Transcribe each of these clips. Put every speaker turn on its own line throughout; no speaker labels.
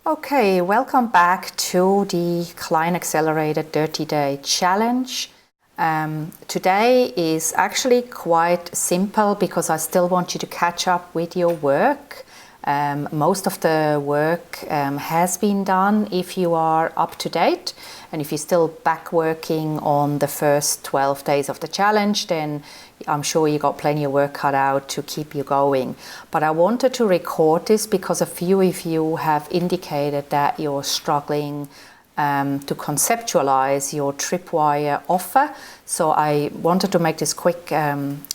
Okay, welcome back to the Client Accelerator 30-day challenge. Today is actually quite simple because I still want you to catch up with your work. Most of the work has been done if you are up to date, and if you're still back working on the first 12 days of the challenge, then I'm sure you got plenty of work cut out to keep you going. But I wanted to record this because a few of you have indicated that you're struggling to conceptualize your Tripwire offer. So I wanted to make this quick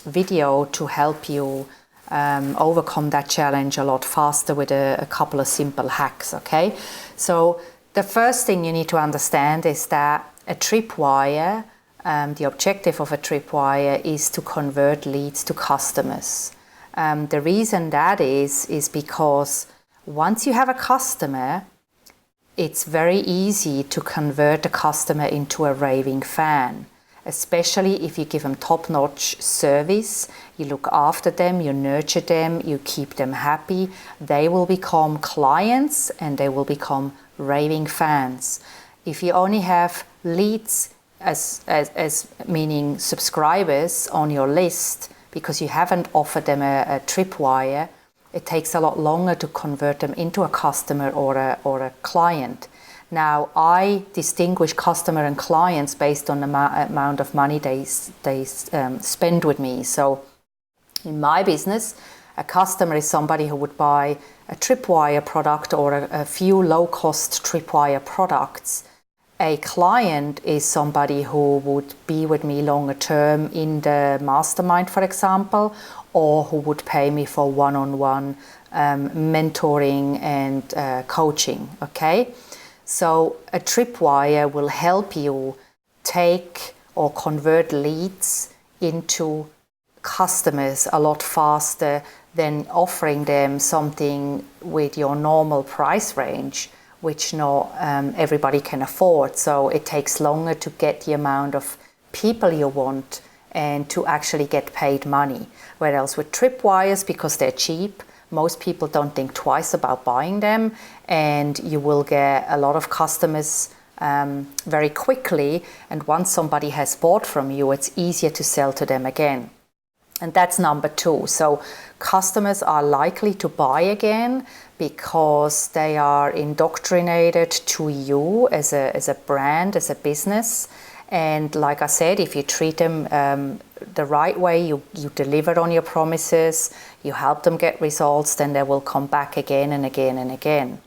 video to help you overcome that challenge a lot faster with a couple of simple hacks, okay? So the first thing you need to understand is that a Tripwire, the objective of a Tripwire is to convert leads to customers. The reason that is because once you have a customer, it's very easy to convert the customer into a raving fan, especially if you give them top-notch service, you look after them, you nurture them, you keep them happy. They will become clients and they will become raving fans. If you only have leads as meaning subscribers on your list because you haven't offered them a Tripwire, it takes a lot longer to convert them into a customer or a client. Now, I distinguish customer and clients based on the amount of money they spend with me. So in my business, a customer is somebody who would buy a Tripwire product or a few low-cost Tripwire products. A client is somebody who would be with me longer term in the mastermind, for example, or who would pay me for one-on-one mentoring and coaching, okay? So a Tripwire will help you take or convert leads into customers a lot faster than offering them something with your normal price range, which not everybody can afford. So it takes longer to get the amount of people you want and to actually get paid money. Whereas with Tripwires, because they're cheap, most people don't think twice about buying them, and you will get a lot of customers very quickly. And once somebody has bought from you, it's easier to sell to them again. And that's number two. So customers are likely to buy again because they are indoctrinated to you as a brand, as a business. And like I said, if you treat them the right way, you deliver on your promises, you help them get results, then they will come back again and again and again.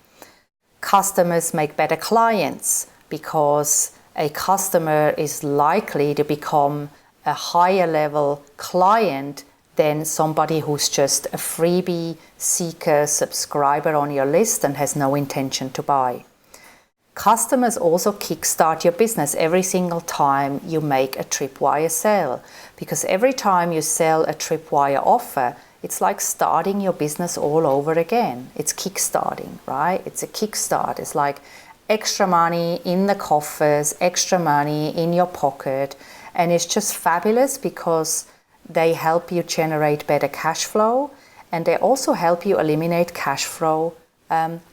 Customers make better clients because a customer is likely to become a higher level client than somebody who's just a freebie seeker subscriber on your list and has no intention to buy. Customers also kickstart your business every single time you make a Tripwire sale, because every time you sell a Tripwire offer, it's like starting your business all over again. It's kickstarting, right? It's a kickstart. It's like extra money in the coffers, extra money in your pocket, and it's just fabulous because they help you generate better cash flow, and they also help you eliminate cash flow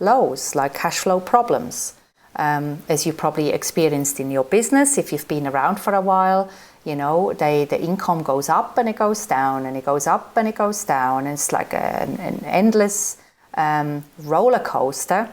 lows, like cash flow problems. As you probably experienced in your business, if you've been around for a while, you know, the income goes up and it goes down and it goes up and it goes down. And it's like an endless roller coaster.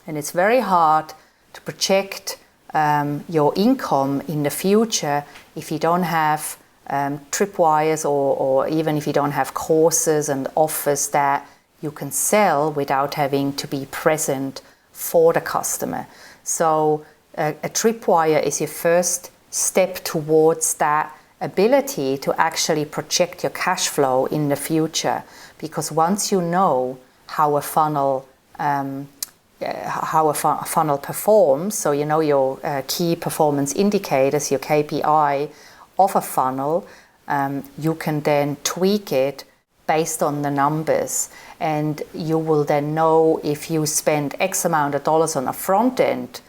And it's very hard to project your income in the future if you don't have Tripwires or even if you don't have courses and offers that you can sell without having to be present for the customer. So a Tripwire is your first step towards that ability to actually project your cash flow in the future, because once you know how a funnel performs, so you know your key performance indicators, your KPI of a funnel, you can then tweak it based on the numbers, and you will then know if you spend X amount of dollars on a front end,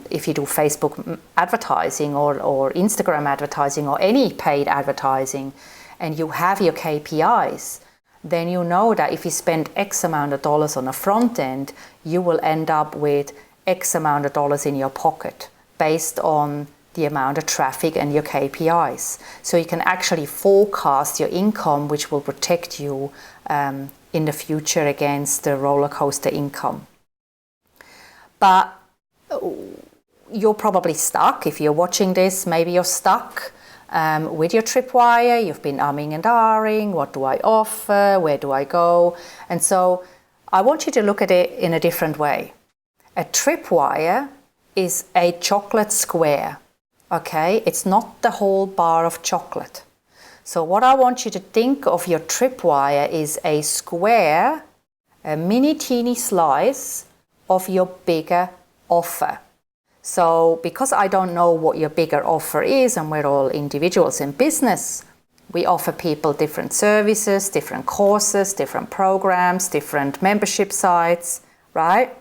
if you do Facebook advertising or Instagram advertising or any paid advertising, and you have your KPIs, then you know that if you spend X amount of dollars on the front end, you will end up with X amount of dollars in your pocket based on the amount of traffic and your KPIs. So you can actually forecast your income, which will protect you in the future against the roller coaster income. But you're probably stuck. If you're watching this, maybe you're stuck with your Tripwire. You've been umming and ahhing. What do I offer? Where do I go? And so I want you to look at it in a different way. A Tripwire is a chocolate square. Okay, it's not the whole bar of chocolate. So what I want you to think of your Tripwire is a square, a mini teeny slice of your bigger offer. So because I don't know what your bigger offer is, and we're all individuals in business, we offer people different services, different courses, different programs, different membership sites, right?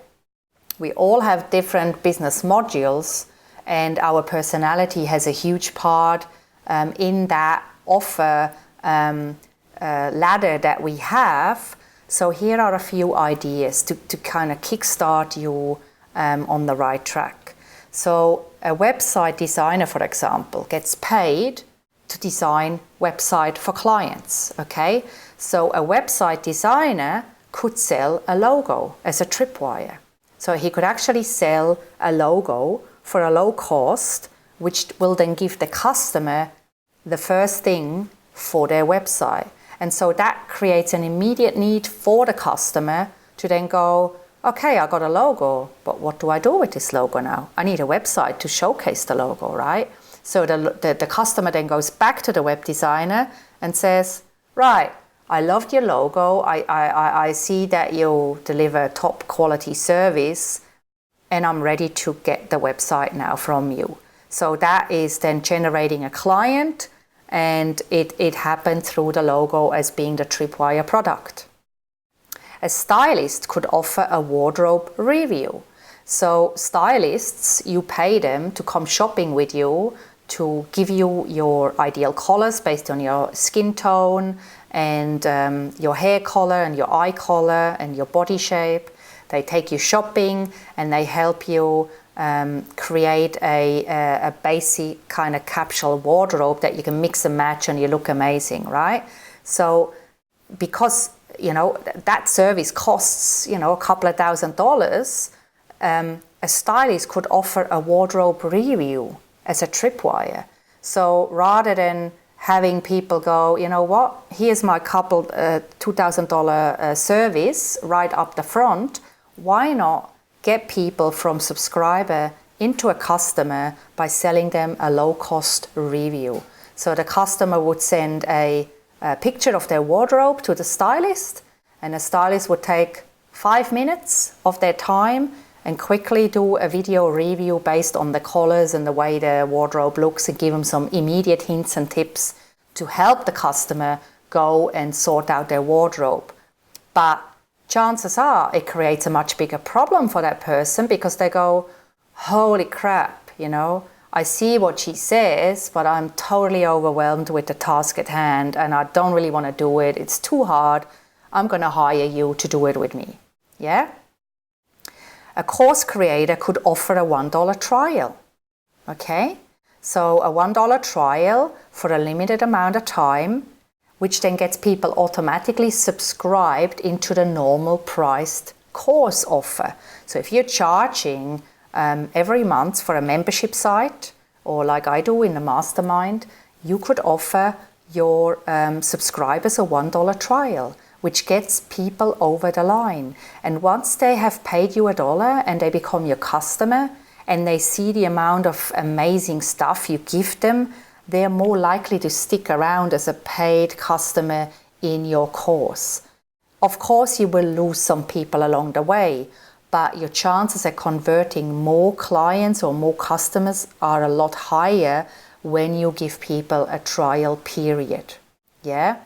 We all have different business modules, and our personality has a huge part in that offer ladder that we have. So here are a few ideas to kind of kickstart you on the right track. So a website designer, for example, gets paid to design website for clients, okay? So a website designer could sell a logo as a Tripwire. So he could actually sell a logo for a low cost, which will then give the customer the first thing for their website. And so that creates an immediate need for the customer to then go, okay, I got a logo, but what do I do with this logo now? I need a website to showcase the logo, right? So the customer then goes back to the web designer and says, right, I loved your logo. I see that you deliver top quality service, and I'm ready to get the website now from you. So that is then generating a client, and it happened through the logo as being the Tripwire product. A stylist could offer a wardrobe review. So stylists, you pay them to come shopping with you, to give you your ideal colors based on your skin tone and your hair color and your eye color and your body shape. They take you shopping and they help you create a basic kind of capsule wardrobe that you can mix and match and you look amazing, right? So because, that service costs, a couple of $1,000, a stylist could offer a wardrobe review as a Tripwire. So rather than having people go, you know what, here's my couple $2,000 service right up the front, why not get people from subscriber into a customer by selling them a low-cost review? So the customer would send a picture of their wardrobe to the stylist, and the stylist would take 5 minutes of their time and quickly do a video review based on the colors and the way the wardrobe looks, and give them some immediate hints and tips to help the customer go and sort out their wardrobe. But chances are it creates a much bigger problem for that person, because they go, holy crap, I see what she says, but I'm totally overwhelmed with the task at hand and I don't really want to do it. It's too hard. I'm going to hire you to do it with me. Yeah? A course creator could offer a $1 trial. Okay? So a $1 trial for a limited amount of time, which then gets people automatically subscribed into the normal priced course offer. So if you're charging every month for a membership site, or like I do in the mastermind, you could offer your subscribers a $1 trial, which gets people over the line. And once they have paid you $1 and they become your customer and they see the amount of amazing stuff you give them, they're more likely to stick around as a paid customer in your course. Of course, you will lose some people along the way, but your chances of converting more clients or more customers are a lot higher when you give people a trial period. Yeah?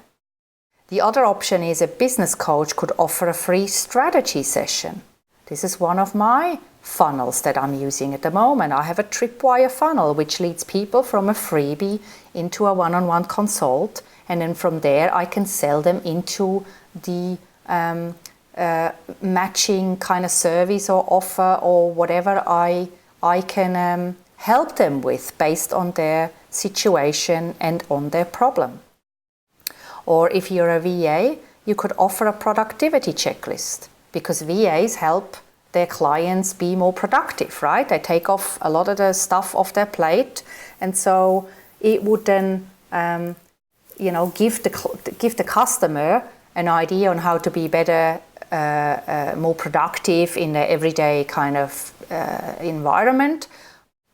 The other option is a business coach could offer a free strategy session. This is one of my funnels that I'm using at the moment. I have a Tripwire funnel which leads people from a freebie into a one-on-one consult, and then from there I can sell them into the matching kind of service or offer or whatever I can help them with based on their situation and on their problem. Or if you're a VA, you could offer a productivity checklist, because VAs help their clients be more productive, right? They take off a lot of the stuff off their plate, and so it would then give the customer an idea on how to be better, more productive in their everyday kind of environment.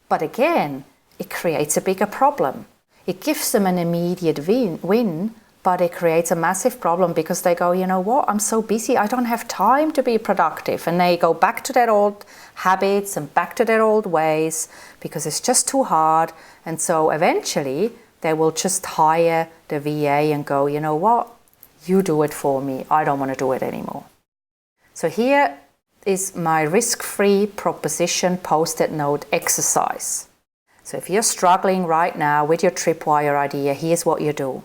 But again, it creates a bigger problem. It gives them an immediate win, but it creates a massive problem, because they go, you know what, I'm so busy, I don't have time to be productive. And they go back to their old habits and back to their old ways, because it's just too hard. And so eventually they will just hire the VA and go, you know what, you do it for me, I don't want to do it anymore. So here is my risk-free proposition post-it note exercise. So if you're struggling right now with your Tripwire idea, here's what you do.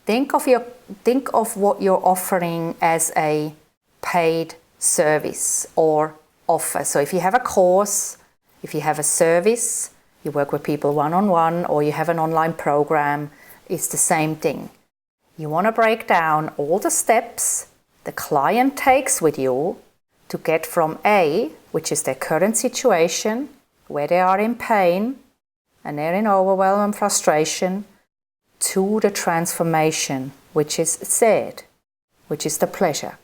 Think of what you're offering as a paid service or offer. So if you have a course, if you have a service, you work with people one-on-one, or you have an online program, it's the same thing. You want to break down all the steps the client takes with you to get from A, which is their current situation, where they are in pain and they're in overwhelm and frustration, to the transformation, which is Z, which is the pleasure.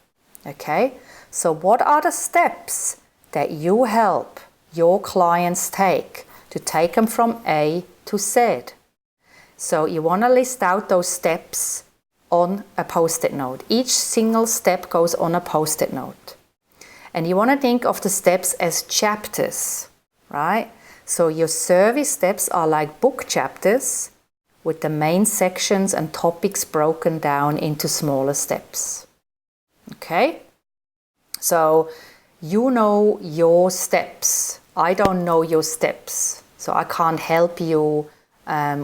Okay? So what are the steps that you help your clients take to take them from A to Z? So you want to list out those steps on a post-it note. Each single step goes on a post-it note. And you want to think of the steps as chapters, right? So your service steps are like book chapters, with the main sections and topics broken down into smaller steps. Okay? So you know your steps. I don't know your steps. So I can't help you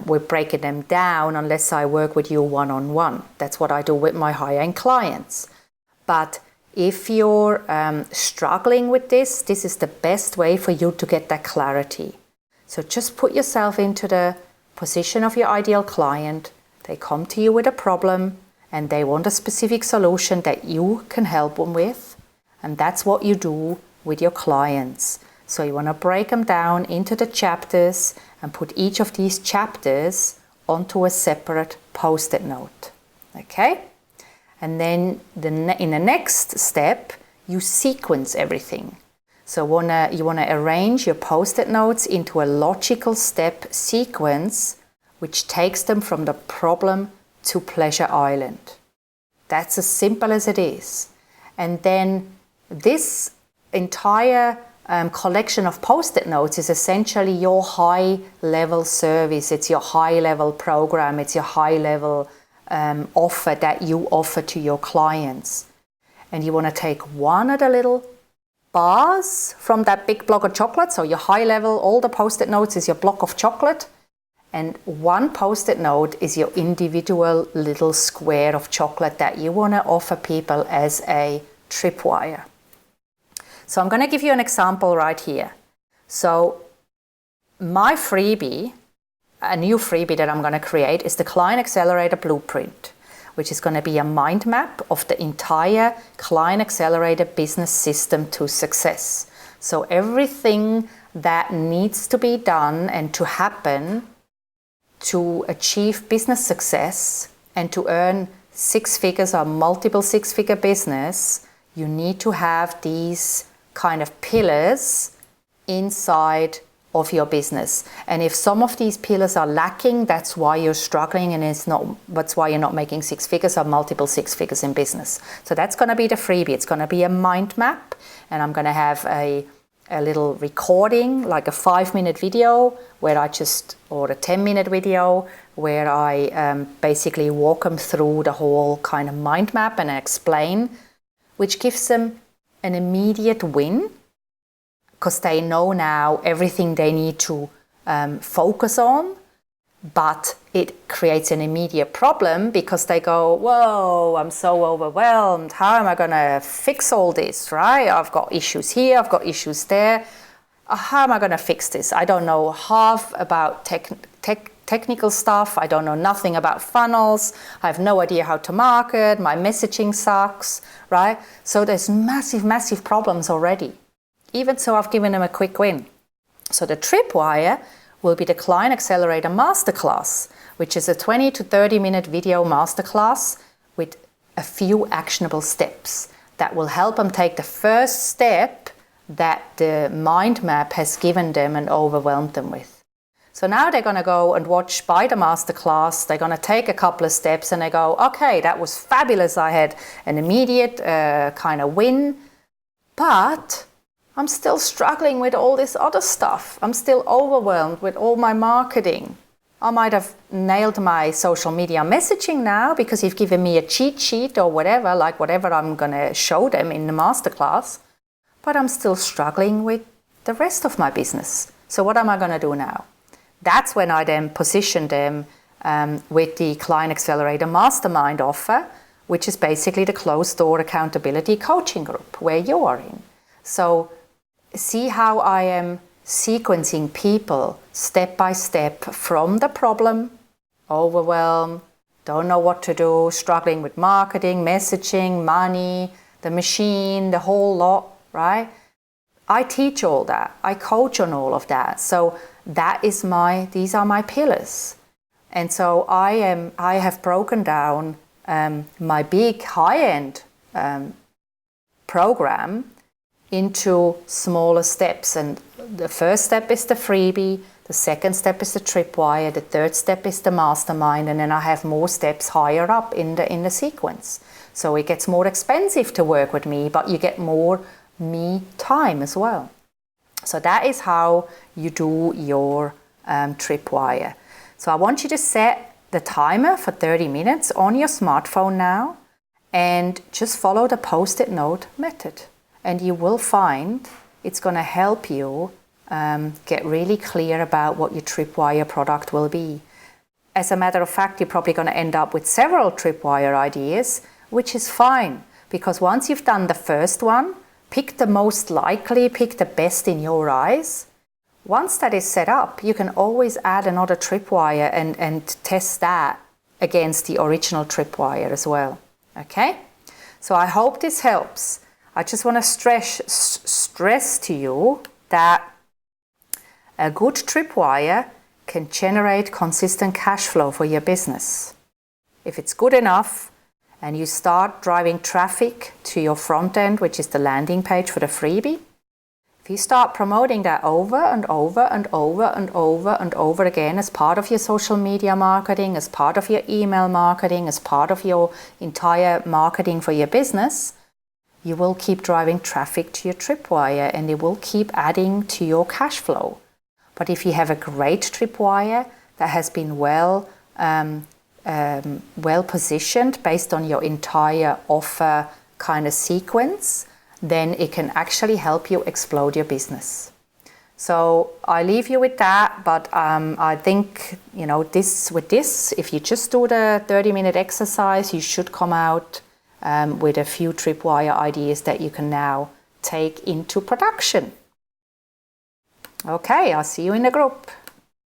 with breaking them down unless I work with you one-on-one. That's what I do with my high-end clients. But if you're struggling with this is the best way for you to get that clarity. So just put yourself into the position of your ideal client. They come to you with a problem and they want a specific solution that you can help them with. And that's what you do with your clients. So you want to break them down into the chapters and put each of these chapters onto a separate post-it note. Okay? And then in the next step, you sequence everything. So you want to arrange your post-it notes into a logical step sequence, which takes them from the problem to Pleasure Island. That's as simple as it is. And then this entire collection of post-it notes is essentially your high-level service. It's your high-level program. It's your high-level offer that you offer to your clients. And you want to take one of the little bars from that big block of chocolate. So your high level, all the post-it notes is your block of chocolate. And one post-it note is your individual little square of chocolate that you want to offer people as a tripwire. So I'm going to give you an example right here. So my freebie, a new freebie that I'm going to create, is the Client Accelerator Blueprint, which is going to be a mind map of the entire Client Accelerator business system to success. So everything that needs to be done and to happen to achieve business success and to earn six figures or multiple six-figure business, you need to have these kind of pillars inside of your business. And if some of these pillars are lacking, that's why you're struggling, and that's why you're not making six figures or multiple six figures in business. So that's going to be the freebie. It's going to be a mind map, and I'm going to have a little recording, like a 5-minute video or a 10-minute video where I basically walk them through the whole kind of mind map and explain, which gives them an immediate win, because they know now everything they need to focus on but it creates an immediate problem because they go, whoa, I'm so overwhelmed. How am I going to fix all this, right? I've got issues here, I've got issues there. How am I going to fix this? I don't know half about technical stuff. I don't know nothing about funnels. I have no idea how to market. My messaging sucks, right? So there's massive problems already. Even so, I've given them a quick win. So the Tripwire will be the Client Accelerator Masterclass, which is a 20 to 30 minute video masterclass with a few actionable steps that will help them take the first step that the mind map has given them and overwhelmed them with. So now they're going to go and buy the masterclass. They're going to take a couple of steps and they go, okay, that was fabulous. I had an immediate kind of win, but I'm still struggling with all this other stuff. I'm still overwhelmed with all my marketing. I might have nailed my social media messaging now because you've given me a cheat sheet or whatever, like whatever I'm going to show them in the masterclass, but I'm still struggling with the rest of my business. So what am I going to do now? That's when I then position them with the Client Accelerator Mastermind offer, which is basically the closed door accountability coaching group where you are in. So see how I am sequencing people step by step from the problem, overwhelmed, don't know what to do, struggling with marketing, messaging, money, the machine, the whole lot, right? I teach all that. I coach on all of that. So these are my pillars. And so I have broken down my big high-end program into smaller steps. And the first step is the freebie, the second step is the Tripwire, the third step is the mastermind, and then I have more steps higher up in the sequence. So it gets more expensive to work with me, but you get more me time as well. So that is how you do your Tripwire. So I want you to set the timer for 30 minutes on your smartphone now and just follow the post-it note method. And you will find it's going to help you get really clear about what your Tripwire product will be. As a matter of fact, you're probably going to end up with several Tripwire ideas, which is fine, because once you've done the first one, pick the most likely, pick the best in your eyes. Once that is set up, you can always add another Tripwire and test that against the original Tripwire as well. Okay? So I hope this helps. I just want to stress to you that a good Tripwire can generate consistent cash flow for your business. If it's good enough and you start driving traffic to your front end, which is the landing page for the freebie, if you start promoting that over and over and over and over and over again as part of your social media marketing, as part of your email marketing, as part of your entire marketing for your business, you will keep driving traffic to your Tripwire and it will keep adding to your cash flow. But if you have a great Tripwire that has been well positioned based on your entire offer kind of sequence, then it can actually help you explode your business. So I leave you with that, but I think, with this, if you just do the 30-minute exercise, you should come out with a few Tripwire ideas that you can now take into production. Okay, I'll see you in the group.